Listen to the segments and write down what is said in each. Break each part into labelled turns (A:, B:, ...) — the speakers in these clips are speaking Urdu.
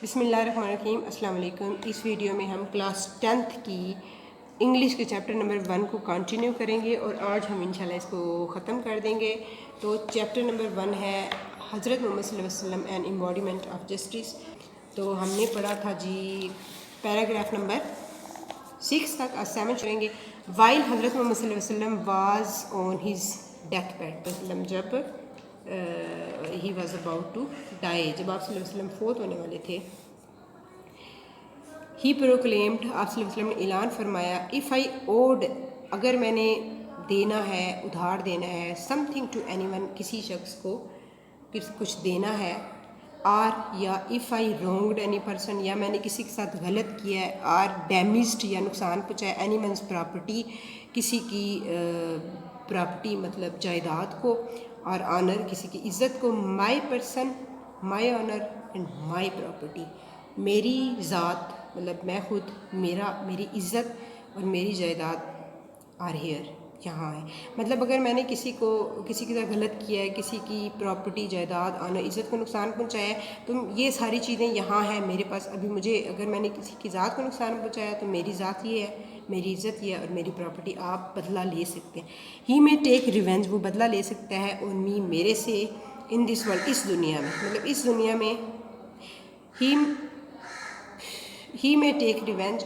A: بسم اللہ الرحمن الرحیم۔ السلام علیکم۔ اس ویڈیو میں ہم کلاس 10th کی انگلش کے چیپٹر نمبر 1 کو کنٹینیو کریں گے اور آج ہم انشاءاللہ اس کو ختم کر دیں گے۔ تو چیپٹر نمبر 1 ہے حضرت محمد صلی اللہ علیہ وسلم اینڈ ایمبوڈیمنٹ آف جسٹس۔ تو ہم نے پڑھا تھا جی پیراگراف نمبر 6 تک، آج 7 چلیں گے۔ وائل حضرت محمد صلی اللہ علیہ وسلم was on his death bed, مطلب جب ہی واز اباؤٹ ٹو ڈائی، جب آپ صلی اللہ علیہ وسلم فوت ہونے والے تھے، ہی پروکلیمڈ، آپ صلی اللہ علیہ وسلم نے اعلان فرمایا، اف آئی اوڈ، اگر میں نے دینا ہے، ادھار دینا ہے، something to anyone, کسی شخص کو کچھ دینا ہے، آر یا if I wronged any person, یا میں نے کسی کے ساتھ غلط کیا ہے، آر ڈیمیجڈ یا نقصان پہنچایا اینی ونز پراپرٹی، کسی کی پراپرٹی مطلب جائیداد کو، اور آنر کسی کی عزت کو، my person, my honour and my property, میری ذات مطلب میں خود، میری عزت اور میری جائیداد آر ہیئر، یہاں ہے۔ مطلب اگر میں نے کسی کے ساتھ غلط کیا ہے، کسی کی پراپرٹی، جائیداد، آنر، عزت کو نقصان پہنچایا ہے، تو یہ ساری چیزیں یہاں ہیں میرے پاس۔ ابھی مجھے اگر میں نے کسی کی ذات کو نقصان پہنچایا تو میری ذات یہ ہے، میری عزت یہ ہے، اور میری پراپرٹی آپ بدلہ لے سکتے ہیں۔ ہی میں ٹیک ریونج، وہ بدلہ لے سکتا ہے، آن می، میرے سے، ان دس ورلڈ، اس دنیا میں، مطلب اس دنیا میں، ہی میں ٹیک ریونج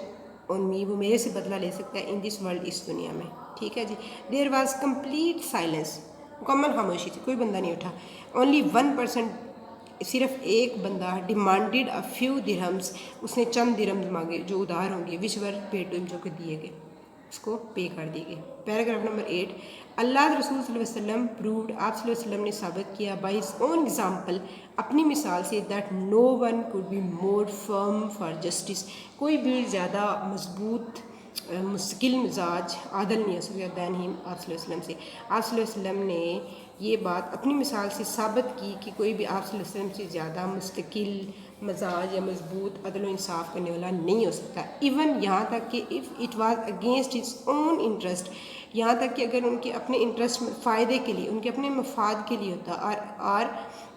A: آن می، وہ میرے سے بدلہ لے سکتا ہے، ان دس ورلڈ، اس دنیا میں، ٹھیک ہے جی۔ دیر واز کمپلیٹ سائلنس، مکمل خاموشی تھی، کوئی بندہ نہیں اٹھا۔ اونلی 1%، صرف ایک بندہ، ڈیمانڈیڈ اے فیو درہمز، اس نے چند درہمز مانگے جو ادھار ہوں گے، وچ ور پیڈ ٹو ہم، جو کہ دیے گئے، اس کو پے کر دی گئی۔ پیراگراف نمبر 8، اللہ رسول صلی اللہ علیہ وسلم پرووڈ، آپ صلی اللہ علیہ وسلم نے ثابت کیا، بائی ہز اون ایگزامپل، اپنی مثال سے، that no one could be more firm for justice, کوئی بھی زیادہ مضبوط، مستقل مزاج، عادل نہیں ہو سکتا دین ہم، آپ صلی اللہ علیہ وسلم سے۔ آپ صلی اللہ علیہ وسلم نے یہ بات اپنی مثال سے ثابت کی کہ کوئی بھی آپ صلی اللہ علیہ وسلم سے زیادہ مستقل مزاج یا مضبوط عدل و انصاف کرنے والا نہیں ہو سکتا، ایون یہاں تک کہ if it was against his own interest, یہاں تک کہ اگر ان کے اپنے انٹرسٹ فائدے کے لیے، ان کے اپنے مفاد کے لیے ہوتا، اور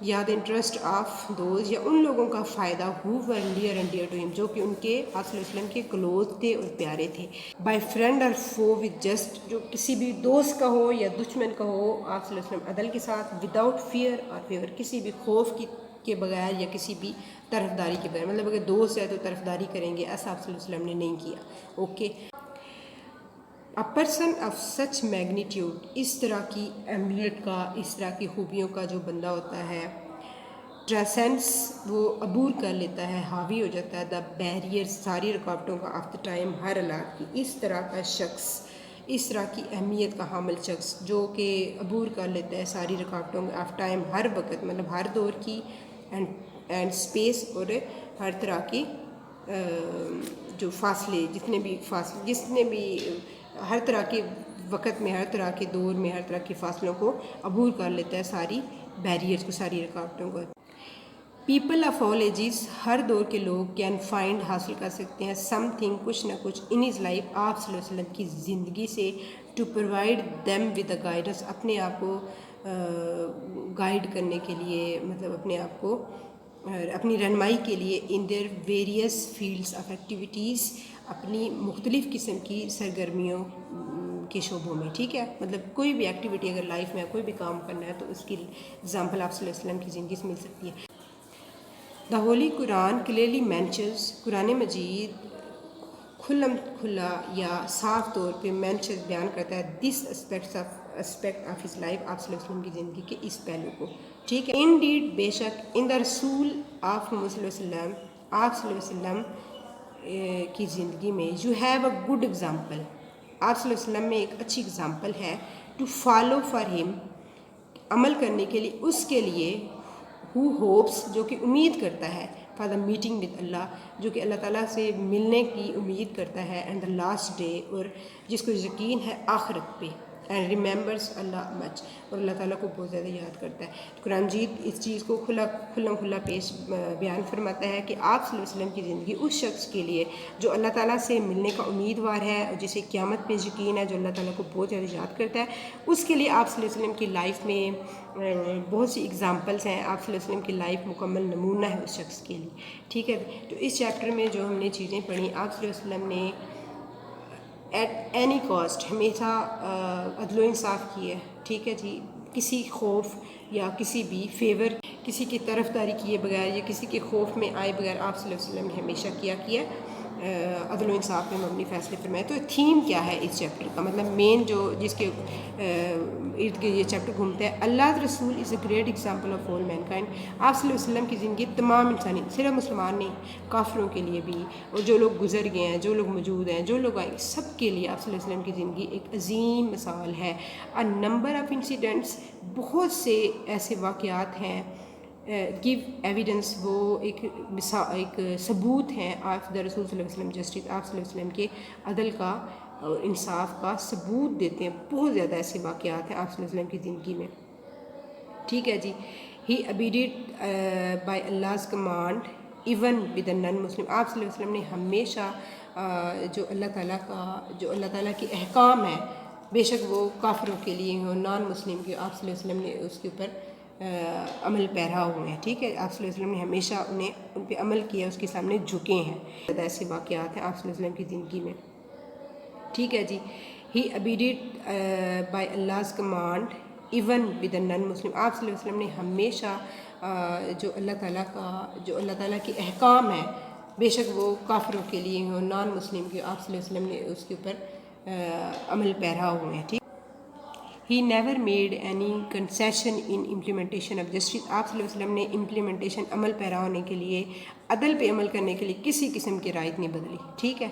A: یا دا انٹرسٹ آف دوز، یا ان لوگوں کا فائدہ، ہو ور نیئر اینڈ ڈیئر ٹو ہم، جو کہ ان کے آپ صلی اللہ علیہ وسلم کے کلوز تھے اور پیارے تھے، بائی فرینڈ اور فو وتھ جسٹ، جو کسی بھی دوست کا ہو یا دشمن کا ہو، آپ صلی اللہ علیہ وسلم عدل کے ساتھ، وداؤٹ فیئر اور فیور، کسی بھی خوف کے بغیر یا کسی بھی طرفداری کے بغیر، مطلب اگر دوست ہے تو طرفداری کریں گے، ایسا آپ صلی اللہ علیہ وسلم نے نہیں کیا، okay. A person of such magnitude, اس طرح کی اہمیت کا، اس طرح کی خوبیوں کا جو بندہ ہوتا ہے، ٹرانسینڈس، وہ عبور کر لیتا ہے، حاوی ہو جاتا ہے، دا بیریئر، ساری رکاوٹوں کا، آف دا ٹائم، ہر حالات کی، اس طرح کا شخص، اس طرح کی اہمیت کا حامل شخص جو کہ عبور کر لیتا ہے ساری رکاوٹوں کا، آف ٹائم، ہر وقت، مطلب ہر دور کی، اینڈ اسپیس، اور ہر طرح کی جو فاصلے، جتنے بھی ہر طرح کے وقت میں، ہر طرح کے دور میں، ہر طرح کے فاصلوں کو عبور کر لیتا ہے، ساری بیریئرز کو، ساری رکاوٹوں کو۔ پیپل آف آل ایجز، ہر دور کے لوگ، کین فائنڈ، حاصل کر سکتے ہیں، سم تھنگ، کچھ نہ کچھ، ان ہز لائف، آپ صلی اللہ علیہ وسلم کی زندگی سے، to provide them with a guidance, اپنے آپ کو گائیڈ کرنے کے لیے، مطلب اپنے آپ کو اپنی رہنمائی کے لیے، in their various fields of activities, اپنی مختلف قسم کی سرگرمیوں کے شعبوں میں، ٹھیک ہے، مطلب کوئی بھی ایکٹیویٹی اگر لائف میں کوئی بھی کام کرنا ہے تو اس کی اگزامپل آپ صلی اللہ علیہ وسلم کی زندگی سے مل سکتی ہے۔ دا ہولی قرآن کلیئرلی مینشنز، قرآن مجید کھلم کھلا یا صاف طور پہ مینشنز، بیان کرتا ہے، دس اسپیکٹ آف ہز لائف، آپ صلی اللہ علیہ وسلم کی زندگی کے اس پہلو کو، ٹھیک ہے۔ ان ڈیڈ، بے شک، ان دا رسول آف محمد صلی اللہ علیہ وسلم، آپ صلی اللہ علیہ وسلم کی زندگی میں، you have a good example, آپ صلی اللہ علیہ وسلم میں ایک اچھی ایگزامپل ہے، ٹو فالو فار ہم، عمل کرنے کے لیے، اس کے لیے، ہو ہوپس، جو کہ امید کرتا ہے، فار دا میٹنگ ود اللہ، جو کہ اللہ تعالیٰ سے ملنے کی امید کرتا ہے، اینڈ دا لاسٹ ڈے، اور جس کو یقین ہے آخرت پہ، اینڈ ریممبرس اللہ مچ، اور اللہ تعالیٰ کو بہت زیادہ یاد کرتا ہے۔ قرآن مجید اس چیز کو کھلا پیش بیان فرماتا ہے کہ آپ صلی اللہ علیہ وسلم کی زندگی اس شخص کے لیے جو اللہ تعالیٰ سے ملنے کا امیدوار ہے اور جسے قیامت پہ یقین ہے، جو اللہ تعالیٰ کو بہت زیادہ یاد کرتا ہے، اس کے لیے آپ صلی اللہ علیہ وسلم کی لائف میں بہت سی اگزامپلس ہیں۔ آپ صلی اللہ علیہ وسلم کی لائف مکمل نمونہ ہے اس شخص کے لیے، ٹھیک ہے۔ تو اس چیپٹر میں جو ہم نے چیزیں پڑھی، آپ صلی اللہ علیہ وسلم نے ایٹ اینی کاسٹ ہمیشہ عدل و انصاف کی ہے، ٹھیک ہے جی، کسی خوف یا کسی بھی فیور، کسی کی طرفداری کیے بغیر یا کسی کے خوف میں آئے بغیر آپ صلی اللہ علیہ وسلم نے ہمیشہ کیا عدل و انصاف میں مبنی فیصلے فرمائے۔ تو تھیم کیا ہے اس چیپٹر کا، مطلب مین جو جس کے ارد گرد یہ چیپٹر گھومتا ہے، اللہ رسول is a great example of all mankind. آپ صلی اللہ علیہ وسلم کی زندگی تمام انسانی، صرف مسلمان نہیں، کافروں کے لیے بھی، اور جو لوگ گزر گئے ہیں، جو لوگ موجود ہیں، جو لوگ آئیں، سب کے لیے آپ صلی اللہ علیہ وسلم کی زندگی ایک عظیم مثال ہے۔ اے نمبر آف انسیڈنٹس، بہت سے ایسے واقعات ہیں، گیو ایویڈنس، وہ ایک ثبوت ہیں آف دا رسول صلی اللہ علیہ وسلم جسٹس، آپ صلی اللہ علیہ وسلم کے عدل کا اور انصاف کا ثبوت دیتے ہیں۔ بہت زیادہ ایسے واقعات ہیں آپ صلی اللہ علیہ وسلم کی زندگی میں، ٹھیک ہے جی۔ ہی ابیڈیڈ بائی اللہ's command even with a non Muslim, آپ صلی اللہ علیہ وسلم نے ہمیشہ جو اللہ تعالیٰ کے احکام ہیں، بے شک وہ کافروں کے لیے ہوں، نان مسلم کے، آپ صلی اللہ علیہ وسلم نے اس کے اوپر عمل پیرا ہوئے ہیں، ٹھیک ہے۔ آپ صلی اللہ علیہ وسلم نے ہمیشہ ان پہ عمل کیا، اس کے سامنے جھکے ہیں۔ زیادہ ایسے واقعات ہیں آپ صلی اللہ علیہ وسلم کی زندگی میں، ٹھیک ہے جی۔ ہی ابیڈیڈ بائی اللہ's command even with a non Muslim, آپ صلی اللہ علیہ وسلم نے ہمیشہ جو اللہ تعالیٰ کے احکام ہیں، بے شک وہ کافروں کے لیے ہوں، نان مسلم کے، آپ صلی اللہ علیہ وسلم نے اس کے اوپر عمل پیرا ہوئے ہیں، ٹھیک۔ He never made any concession in implementation of justice, آپ صلی اللہ علیہ وسلم نے امپلیمنٹیشن، عمل پیرا ہونے کے لیے، عدل پہ عمل کرنے کے لیے کسی قسم کی رائے نہیں بدلی، ٹھیک ہے۔